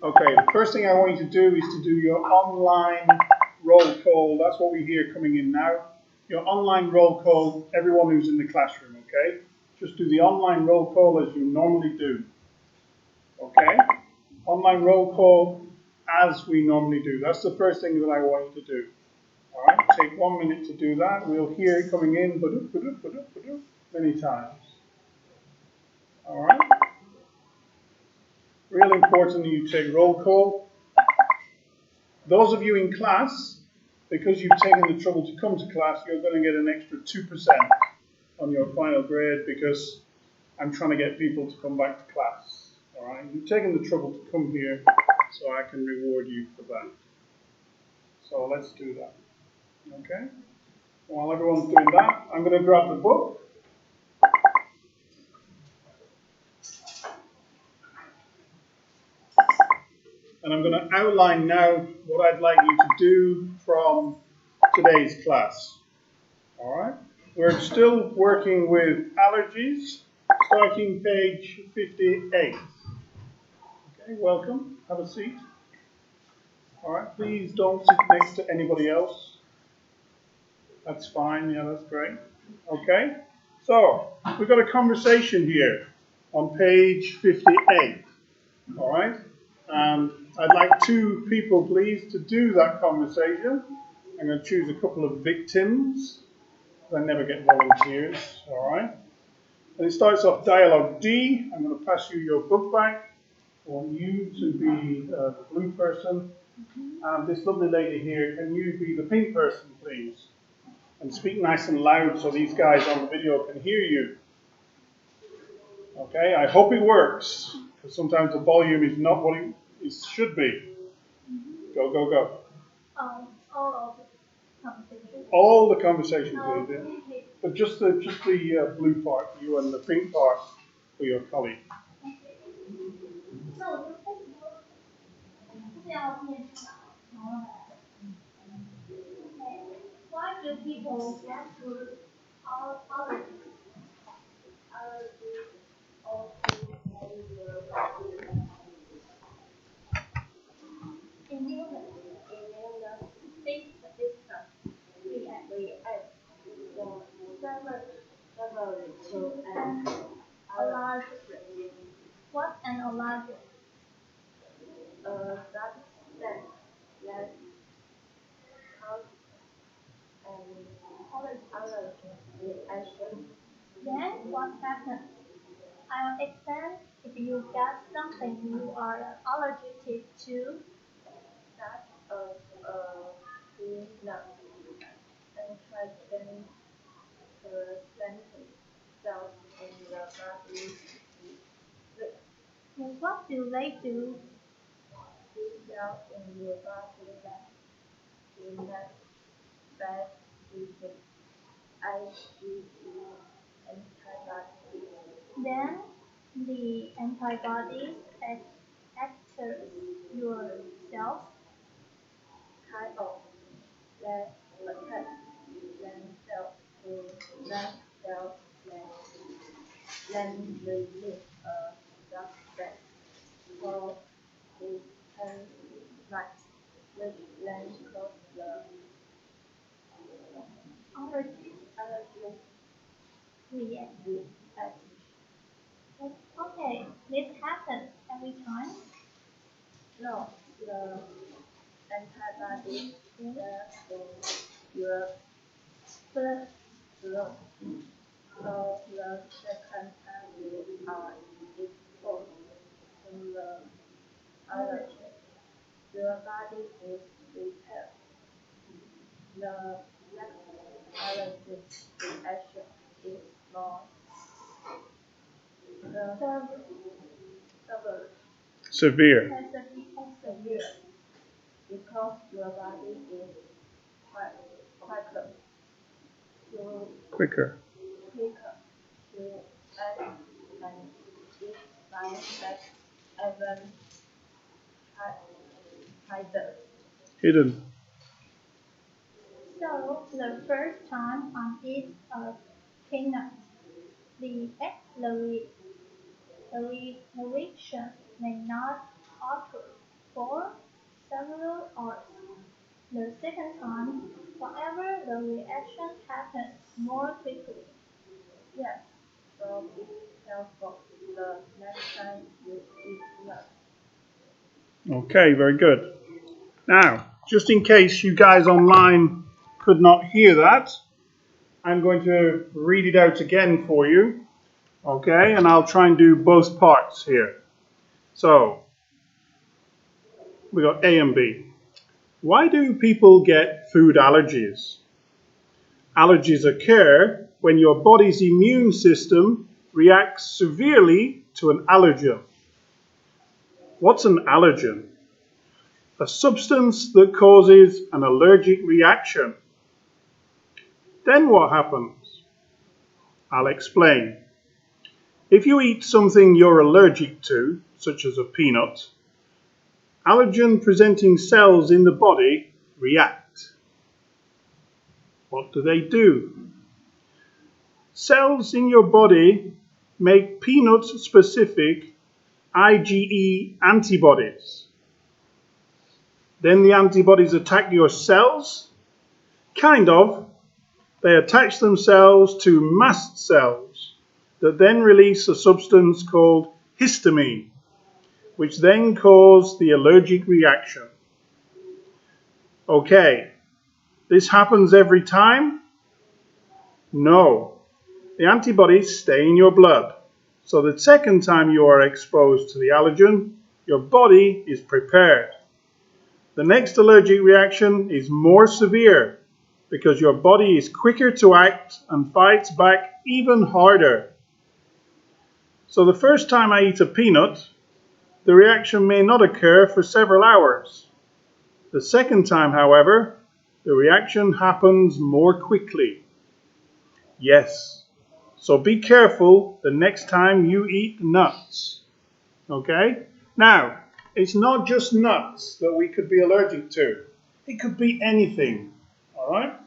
Okay, the first thing I want you to do is to do your online roll call. That's what we hear coming in now. Your online roll call, everyone who's in the classroom, okay? Just do the online roll call as you normally do, okay? Online roll call as we normally do. That's the first thing that I want you to do. All right, take 1 minute to do that. We'll hear it coming in many times. All right. Real important that you take roll call. Those of you in class, because you've taken the trouble to come to class, you're going to get an extra 2% on your final grade because I'm trying to get people to come back to class. All right, you've taken the trouble to come here, so I can reward you for that. So let's do that. Okay. While everyone's doing that, I'm going to grab the book. And I'm going to outline now what I'd like you to do from today's class. All right? We're still working with allergies, starting page 58. Okay, welcome. Have a seat. All right, please don't sit next to anybody else. That's fine. Yeah, that's great. Okay, so we've got a conversation here on page 58. All right, and I'd like 2 people, please, to do that conversation. I'm going to choose a couple of victims. I never get volunteers. All right. And it starts off dialogue D. I'm going to pass you your book back. I want you to be the blue person. And this lovely lady here, can you be the pink person, please? And speak nice and loud so these guys on the video can hear you. Okay, I hope it works, because sometimes the volume is not what it should be. Go, go, go. All the conversation, please. Yeah. But just the blue part for you and the pink part for your colleague. Why do people get to allergies? Allergies immune system react several to an allergen. What an allergen? Substance that cause an allergic reaction. Then what happens? I'll explain if you get something you are allergic to. Such as peanut and try presenting cells in the body. And what do they do? These cells in your body that do not bad with IgE antibodies. Then the antibodies enter your cells. Kind of that attack themselves to that cell then release a substance called histamine, which then causes the allergic reaction. Okay, this happens every time? No, the antibodies are in your blood. So the second time you are exposed to the allergen, your body is prepared. The next allergic reaction is more Severe. Severe, because your body is Quicker to act and it finds that even hidden. So the first time I eat a peanut, the reaction may not occur. for several hours. The second time, however, the reaction happens more quickly. Yes, so be careful the next time you eat nuts. Okay, very good. Now, just in case you guys online could not hear that, I'm going to read it out again for you. Okay, and I'll try and do both parts here. So, we got A and B. Why do people get food allergies? Allergies occur when your body's immune system reacts severely to an allergen. What's an allergen? A substance that causes an allergic reaction. Then what happens? I'll explain. If you eat something you're allergic to, such as a peanut, allergen-presenting cells in the body react. What do they do? Cells in your body make peanut-specific IgE antibodies. Then the antibodies attack your cells? Kind of. They attach themselves to mast cells that then release a substance called histamine, which then cause the allergic reaction. Okay, this happens every time? No. The antibodies stay in your blood. So the second time you are exposed to the allergen, your body is prepared. The next allergic reaction is more severe because your body is quicker to act and fights back even harder. So the first time I eat a peanut, the reaction may not occur for several hours. The second time, however, the reaction happens more quickly. Yes. So be careful the next time you eat nuts. Okay? Now, it's not just nuts that we could be allergic to. It could be anything. All right?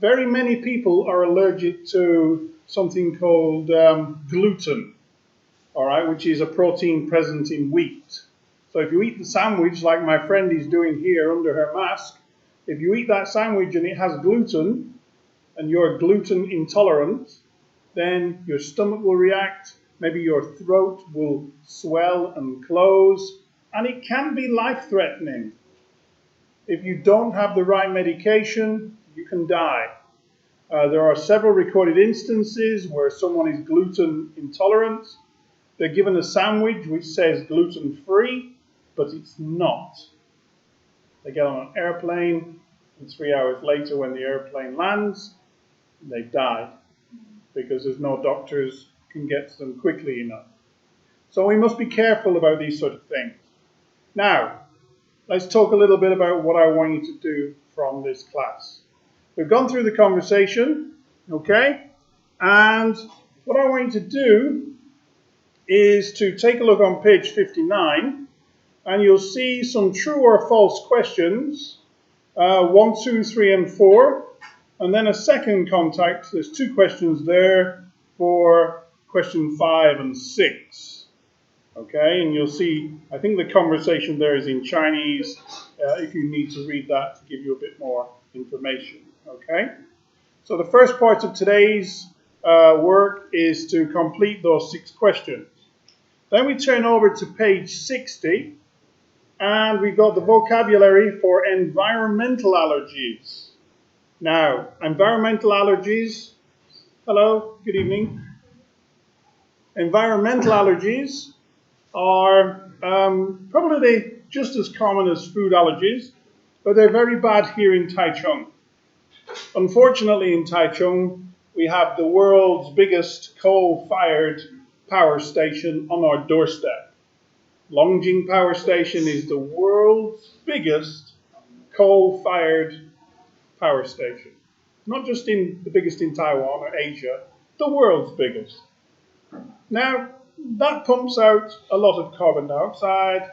Very many people are allergic to something called gluten, all right, which is a protein present in wheat. So if you eat the sandwich like my friend is doing here under her mask, if you eat that sandwich and it has gluten and you're gluten intolerant, then your stomach will react, maybe your throat will swell and close, and it can be life-threatening. If you don't have the right medication, you can die. There are several recorded instances where someone is gluten intolerant. They're given a sandwich which says gluten-free, but it's not. They get on an airplane, and 3 hours later when the airplane lands, they've died because there's no doctors can get to them quickly enough. So we must be careful about these sort of things. Now, let's talk a little bit about what I want you to do from this class. We've gone through the conversation, okay? And what I want you to do is to take a look on page 59, and you'll see some true or false questions, 1, 2, 3, and 4, and then a second contact. There's 2 questions there for question 5 and 6. Okay, and you'll see, I think the conversation there is in Chinese, if you need to read that to give you a bit more information. Okay, so the first part of today's work is to complete those 6 questions. Then we turn over to page 60, and we've got the vocabulary for environmental allergies. Now, environmental allergies, hello, good evening. Environmental allergies are probably just as common as food allergies, but they're very bad here in Taichung. Unfortunately, in Taichung, we have the world's biggest coal-fired power station on our doorstep. Longjing Power Station is the world's biggest coal-fired power station. Not just the biggest in Taiwan or Asia, the world's biggest. Now, that pumps out a lot of carbon dioxide,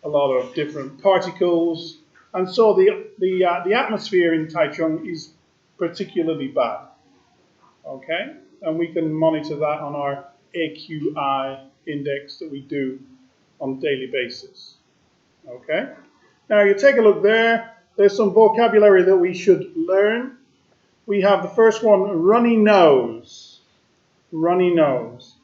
a lot of different particles, and so the atmosphere in Taichung is particularly bad. Okay? And we can monitor that on our AQI index that we do on a daily basis. Okay? Now you take a look there. There's some vocabulary that we should learn. We have the first one, runny nose. Runny nose.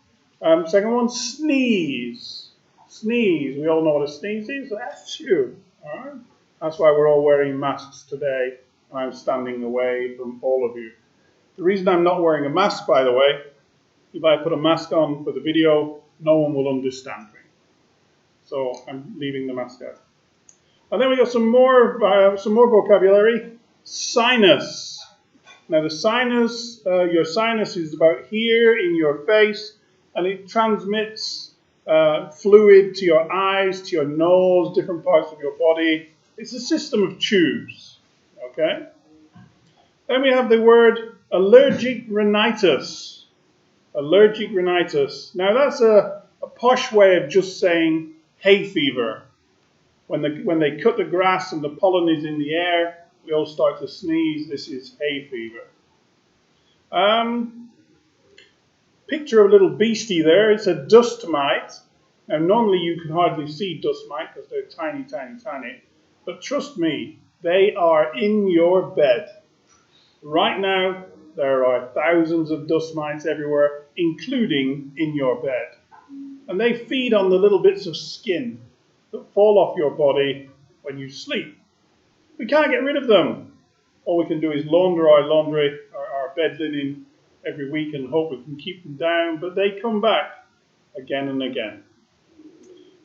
Second one, sneeze. Sneeze. We all know what a sneeze is. That's you. All right? That's why we're all wearing masks today, and I'm standing away from all of you. The reason I'm not wearing a mask, by the way, if I put a mask on for the video, no one will understand me. So I'm leaving the mask out. And then we got some more vocabulary. Sinus. Now the sinus, your sinus is about here in your face, and it transmits fluid to your eyes, to your nose, different parts of your body. It's a system of tubes. Okay. Then we have the word allergic rhinitis. Allergic rhinitis. Now that's a posh way of just saying hay fever. When they cut the grass and the pollen is in the air, we all start to sneeze. This is hay fever. Picture of a little beastie there. It's a dust mite. Now normally you can hardly see dust mite because they're tiny, tiny, tiny. But trust me, they are in your bed. Right now, there are thousands of dust mites everywhere, including in your bed. And they feed on the little bits of skin that fall off your body when you sleep. We can't get rid of them. All we can do is launder our laundry, our bed linen every week and hope we can keep them down, but they come back again and again.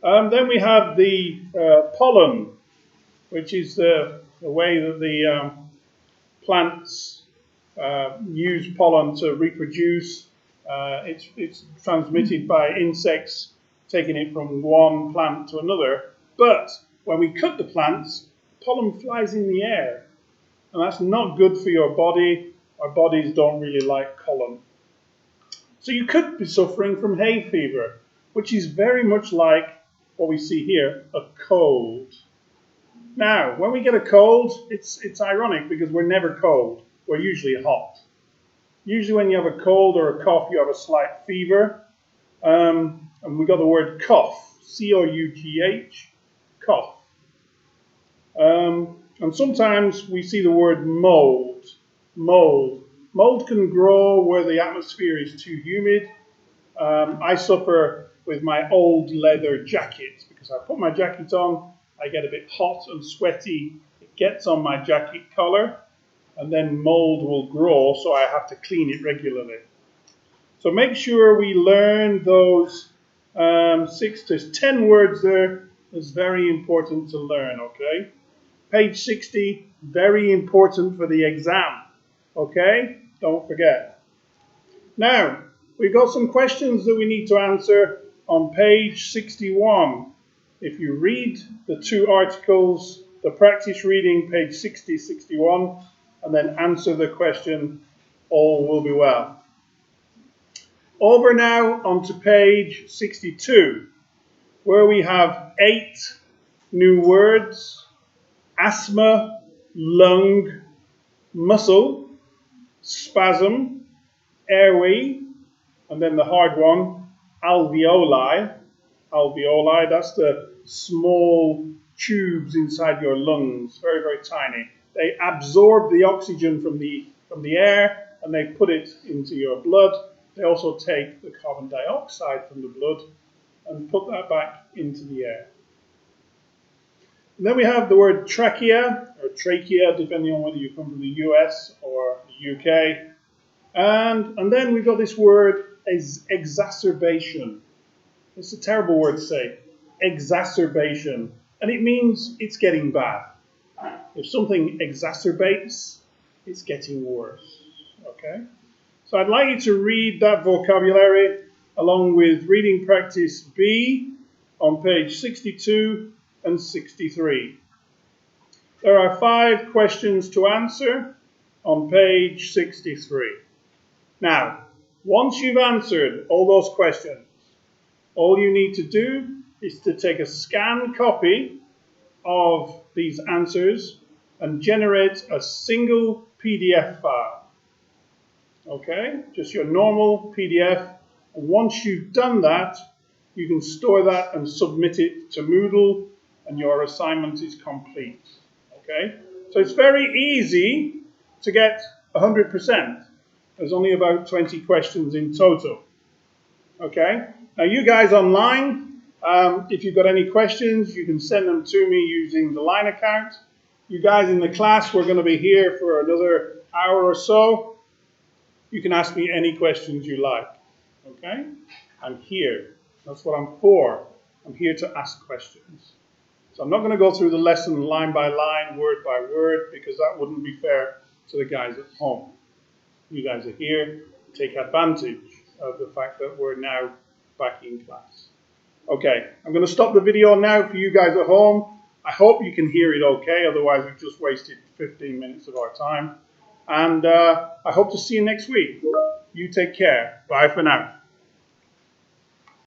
Then we have the pollen, which is the way that the plants use pollen to reproduce. It's transmitted by insects taking it from one plant to another. But when we cut the plants, pollen flies in the air. And that's not good for your body. Our bodies don't really like pollen. So you could be suffering from hay fever, which is very much like what we see here, a cold. Now, when we get a cold, it's ironic because we're never cold. We're usually hot. Usually when you have a cold or a cough, you have a slight fever. And we got the word cough, C-O-U-G-H, cough. And sometimes we see the word mold. Mold. Mold can grow where the atmosphere is too humid. I suffer with my old leather jacket because I put my jacket on, I get a bit hot and sweaty. It gets on my jacket collar, and then mold will grow, so I have to clean it regularly. So make sure we learn those 6 to 10 words there. It's very important to learn, okay? Page 60, very important for the exam, okay? Don't forget. Now, we've got some questions that we need to answer on page 61. If you read the 2 articles, the practice reading, page 60, 61, and then answer the question, all will be well. Over now onto page 62, where we have 8 new words: asthma, lung, muscle, spasm, airway, and then the hard one, alveoli. Alveoli, that's the small tubes inside your lungs, very, very tiny. They absorb the oxygen from the air and they put it into your blood. They also take the carbon dioxide from the blood and put that back into the air. And then we have the word trachea, or trachea, depending on whether you come from the US or the UK. And then we've got this word exacerbation. It's a terrible word to say, exacerbation. And it means it's getting bad. If something exacerbates, it's getting worse. Okay? So I'd like you to read that vocabulary along with reading practice B on page 62 and 63. There are 5 questions to answer on page 63. Now, once you've answered all those questions, all you need to do is to take a scanned copy of these answers and generate a single PDF file. Okay, just your normal PDF. And once you've done that, you can store that and submit it to Moodle, and your assignment is complete. Okay? So it's very easy to get 100%. There's only about 20 questions in total. Okay? Now you guys online, if you've got any questions, you can send them to me using the line account. You guys in the class, we're going to be here for another hour or so. You can ask me any questions you like. Okay? I'm here. That's what I'm for. I'm here to ask questions. So I'm not going to go through the lesson line by line, word by word, because that wouldn't be fair to the guys at home. You guys are here to take advantage of the fact that we're now back in class. Okay, I'm going to stop the video now for you guys at home. I hope you can hear it okay, otherwise we've just wasted 15 minutes of our time. And I hope to see you next week. You take care. Bye for now.